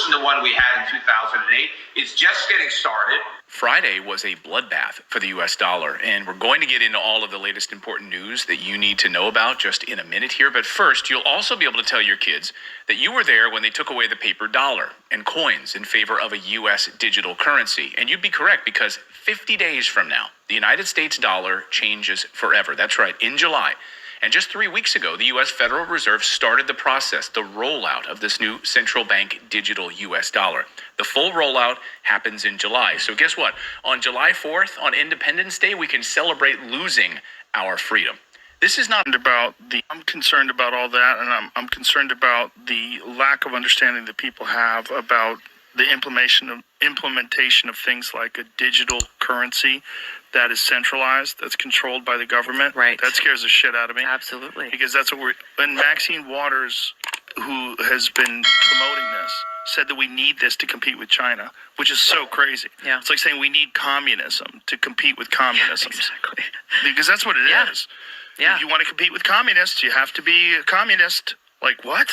than the one we had in 2008. It's just getting started. Friday was a bloodbath for the U.S. dollar, and we're going to get into all of the latest important news that you need to know about just in a minute here. But first, you'll also be able to tell your kids that you were there when they took away the paper dollar and coins in favor of a U.S. digital currency. And you'd be correct, because 50 days from now, the United States dollar changes forever. That's right, in July. And just 3 weeks ago, the U.S. Federal Reserve started the process, the rollout of this new central bank digital U.S. dollar. The full rollout happens in July. So guess what? On July 4th, on Independence Day, we can celebrate losing our freedom. This is not I'm concerned about all that, and I'm concerned about the lack of understanding that people have about the implementation of things like a digital currency that is centralized, that's controlled by the government. Right. That scares the shit out of me. Absolutely. Because that's what and Maxine Waters, who has been promoting this, said that we need this to compete with China, which is so crazy. Yeah. It's like saying we need communism to compete with communism. Yeah, exactly. Because that's what it is. Yeah. If you want to compete with communists, you have to be a communist. Like, what?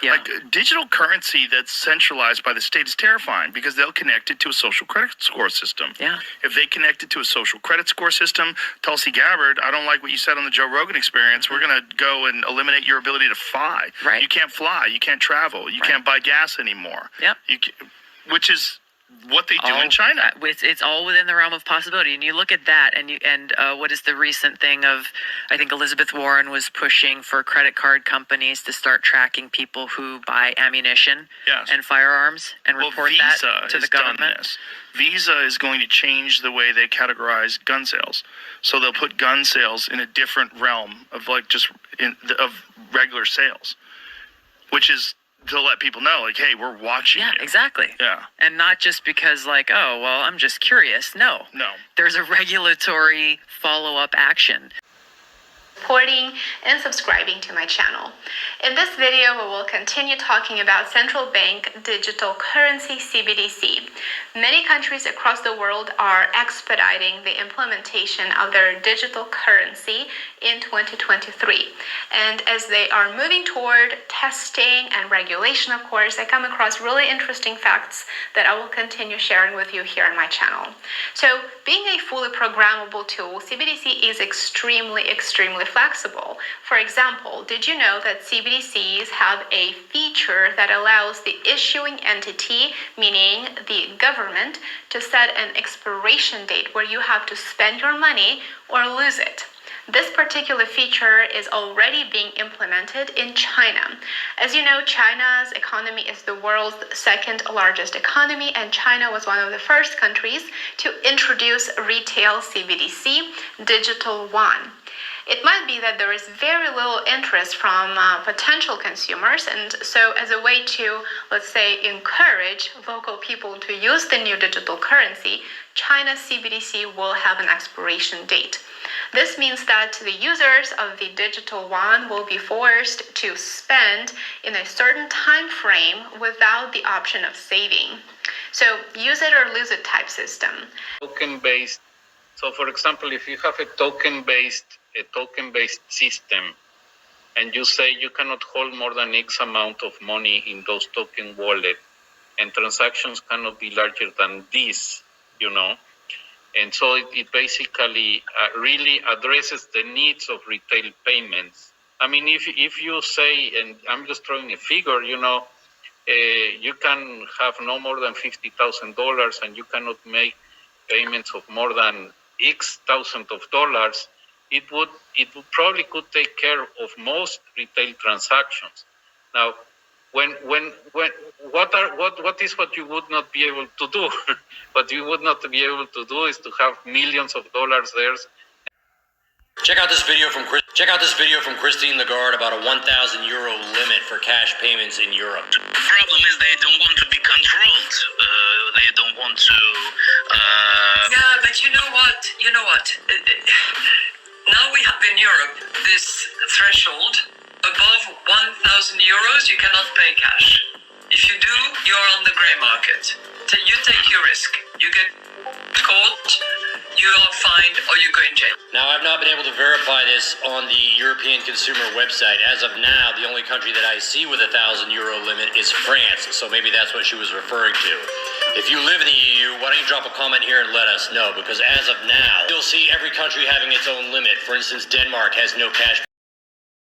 Yeah. Like, digital currency that's centralized by the state is terrifying, because they'll connect it to a social credit score system. Yeah. If they connect it to a social credit score system, Tulsi Gabbard, I don't like what you said on the Joe Rogan Experience. We're going to go and eliminate your ability to fly. Right. You can't fly. You can't travel. You can't buy gas anymore. Yep. Which is what they do in China. It's all within the realm of possibility. And you look at that, and what is the recent thing of, I think Elizabeth Warren was pushing for credit card companies to start tracking people who buy ammunition and firearms and report that to the government. Visa is going to change the way they categorize gun sales. So they'll put gun sales in a different realm of of regular sales, which is to let people know, like, hey, we're watching. Yeah, exactly. Yeah. And not just because, like, oh, well, I'm just curious. No. There's a regulatory follow-up action. Supporting and subscribing to my channel. In this video, we will continue talking about central bank digital currency, CBDC. Many countries across the world are expediting the implementation of their digital currency in 2023. And as they are moving toward testing and regulation, of course, I come across really interesting facts that I will continue sharing with you here on my channel. So, being a fully programmable tool, CBDC is extremely flexible. For example, did you know that CBDCs have a feature that allows the issuing entity, meaning the government, to set an expiration date where you have to spend your money or lose it? This particular feature is already being implemented in China. As you know, China's economy is the world's second largest economy, and China was one of the first countries to introduce retail CBDC, digital yuan. It might be that there is very little interest from potential consumers, and so as a way to, let's say, encourage local people to use the new digital currency, China's CBDC will have an expiration date. This means that the users of the digital yuan will be forced to spend in a certain time frame without the option of saving. So use it or lose it type system. Token-based. So for example, if you have a token-based system, and you say you cannot hold more than X amount of money in those token wallet, and transactions cannot be larger than this, And so it basically really addresses the needs of retail payments. I mean, if you say, and I'm just throwing a figure, you can have no more than $50,000, and you cannot make payments of more than X thousand of dollars, it would probably could take care of most retail transactions. Now, what is what you would not be able to do? What you would not be able to do is to have millions of dollars there. Check out this video from Christine Lagarde about a 1,000 euro limit for cash payments in Europe. The problem is they don't want to be controlled. They don't want to. Yeah, but you know what? Now we have in Europe this threshold. Above 1,000 euros, you cannot pay cash. If you do, you're on the grey market. So you take your risk. You get caught, you are fined or you go in jail. Now, I've not been able to verify this on the European consumer website. As of now, the only country that I see with a €1,000 limit is France, so maybe that's what she was referring to. If you live in the EU, why don't you drop a comment here and let us know, because as of now, you'll see every country having its own limit. For instance, Denmark has no cash